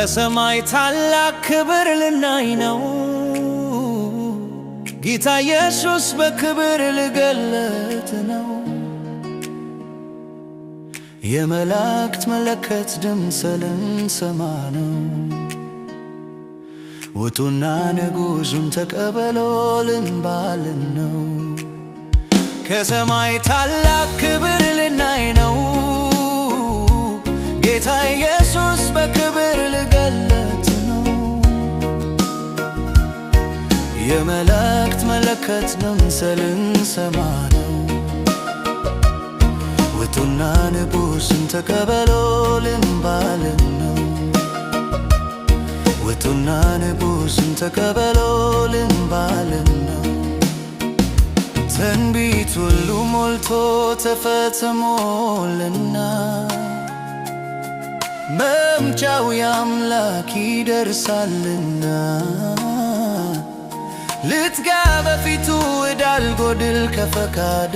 ከሰማይ ታላቅ ክብር ልናይ ነው። ጌታ ኢየሱስ በክብር ልገለጥ ነው። የመላእክት መለከት ድምፅ ልንሰማ ነው። ውጡና ንጉሡን ተቀበሎ ልንባልን ነው። ከሰማይ ታላቅ ክብር ልናይ ነው። ጌታ ኢየሱስ በክብር ልገለጥ ነው። የመላእክት መለከት ድምፅ ልንሰማ ነው። ውጡና ንጉሡን ተቀበሎ ልንባልን ነው። ውጡና ንጉሡን ተቀበሎ ልንባልን ነው። ትንቢት ሁሉ ሞልቶ ተፈጽሞልና መምጫው የአምላክ ይደርሳልና ልትጋ በፊቱ እንዳልጎድል ከፈቃዱ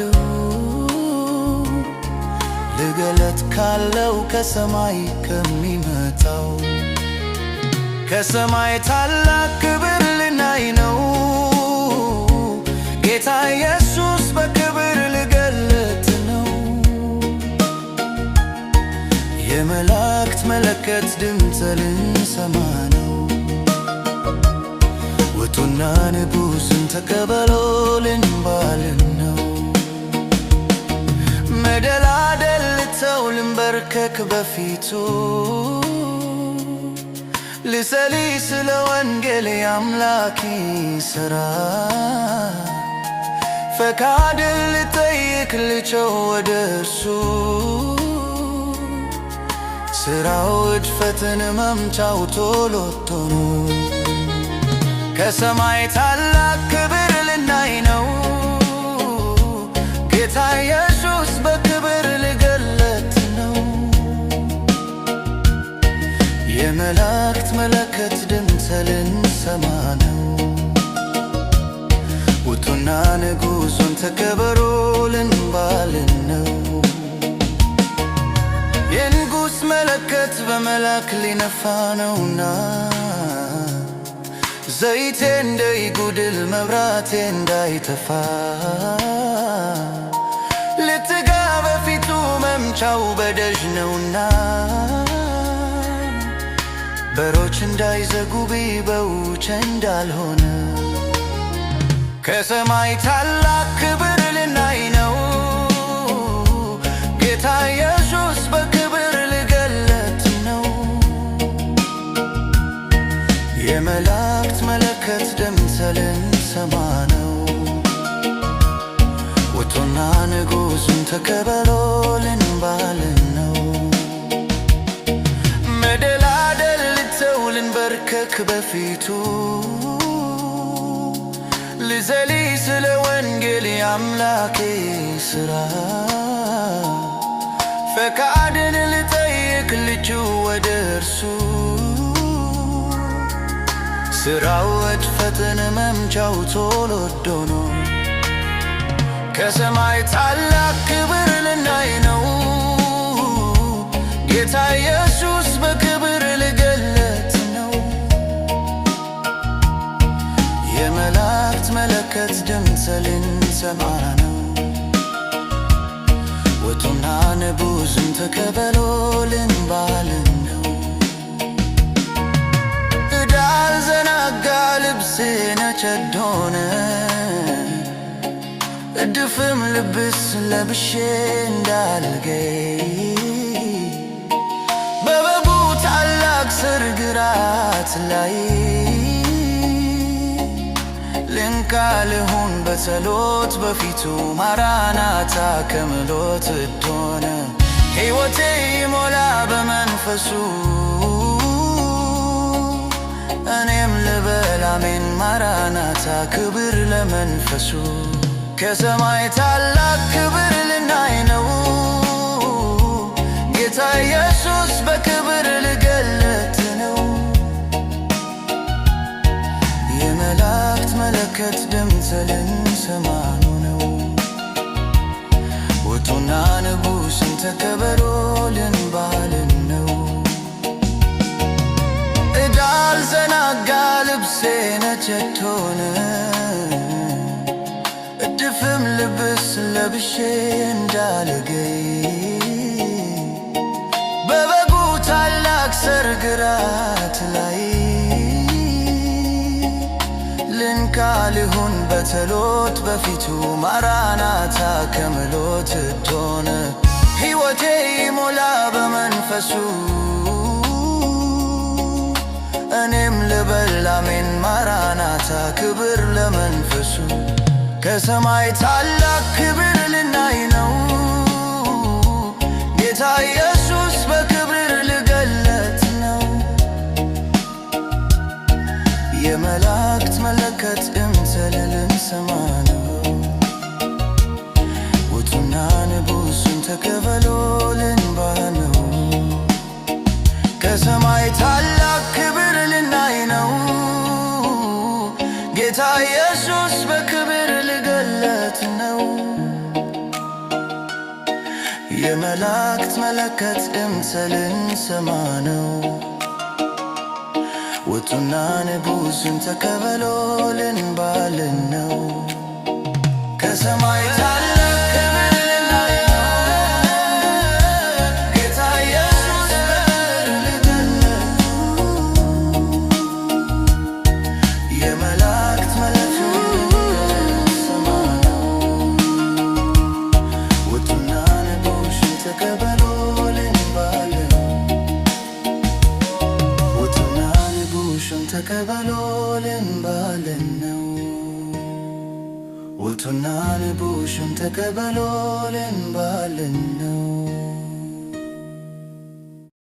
ልገለጥ ካለው ከሰማይ ከሚመጣው ከሰማይ ታላቅ ክብር ልናይ ነው። ጌታ ኢየሱስ በክብር ልገለጥ ነው። የመላእክት መለከት ድምፅ ልንሰማ ነው። ውጡና ንጉሡን ተቀበሎ ልንባልን ነው። መደላደል ልተው ልንበርከክ በፊቱ ልጸልይ ስለ ወንጌል የአምላኬ ሥራ ፈቃድን ልጠይቅ ልጮህ ወደ እርሱ ሥራው እድፈትን መምጫው ቶሎ ቶሎ ከሰማይ ታላቅ ክብር ልናይ ነው። ጌታ ኢየሱስ በክብር ልገለጥ ነው። የመላእክት መለከት ድምፅ ልንሰማ ነው። ውጡና ንጉሡን ተቀበሎ ልንባልን ነው። የንጉሥ መለከት በመላክ ሊነፋ ነውና ዘይቴ እንዳይጎድል መብራቴ እንዳይጠፋ ልትጋ በፊቱ መምጫው በደጅ ነውና በሮች እንዳይዘጉብኝ በውጭ እንዳልሆነ ከሰማይ ታላቅ ክብር ልናይ ነው። ጌታ ኢየሱስ በክብር ልገለጥ ነው። የመላእክት መለከት ድምፅ ልንሰማ ነው። ውጡና ንጉሡን ተቀበሎ ልንባልን ነው። መደላደል ልተው ልንበርከክ በፊቱ ልጸልይ ስለ ወንጌል የአምላኬ ሥራ ፈቃድን ልጠይቅ ልጩህ ወደ እርሱ ሥራው እድፈትን መምጫው ቶሎ ቶሎ ከሰማይ ታላቅ ክብር ልናይ ነው። ጌታ ኢየሱስ በክብር ልገለጥ ነው። የመላእክት መለከት ድምፅ ልንሰማ ነው። ውጡና ንጉሡን ተቀበሎ ልንባልን ነው። እንዳልዘነጋ ልብሴ ነጭ ሆነ እድፍም ልብስ ለብሼ እንዳልገኝ በበጉ ታላቅ ሰርግ ራት ላይ ልንቃ ልሁን በጸሎት በፊቱ ማራናታ ከምሎት እድሆነ ሕይወቴ ይሞላ በመንፈሱ እኔም ልበል አሜን ማራናታ ክብር ለመንፈሱ ከሰማይ ታላቅ ክብር ልናይ ነው። ጌታ ኢየሱስ በክብር ልገለጥ ነው። የመላእክት መለከት ድምፅ ልንሰማ ነው። ውጡና ንጉሡን ተቀበሎ ልንባልን ነው። ለብሼ እንዳልገኝ በበጉ ታላቅ ሰርግ ራት ላይ ልንካ ልሁን በጸሎት በፊቱ ማራናታ ከምሎት ዶነ ሕይወቴ ይሞላ በመንፈሱ እኔም ልበል አሜን ማራናታ ክብር ለመንፈሱ ከሰማይ ታላቅ ክብር ልናይ ነው ጌታ ኢየሱስ በክብር ልገለጥ ነው የመላእክት መለከት እምሰል ልንሰማ ነው ውጡና ንጉሡን ተቀበሎ ልንባል ነው ከሰማይ ታላቅ ክብር ልናይ ነው ጌታ ኢየሱስ በክብር ልገለጥ ነው የመላእክት መለከት እምሰል ልንሰማ ነው ውጡና ንጉሡን ተቀበሎ ልንባል ነው ከሰማይ ታላቅ ክብር ልናይ ነው ጌታ ኢየሱስ በክብር ልገለጥ የመላእክት መለከት ልንሰማ ነው ውጡና ንጉሡን ተቀበሎ ልንባል ነው ውጡና ንጉሡን ተቀበሎ ልንባል ነው ውጡና ንጉሡን ተቀበሎ ልንባል ነው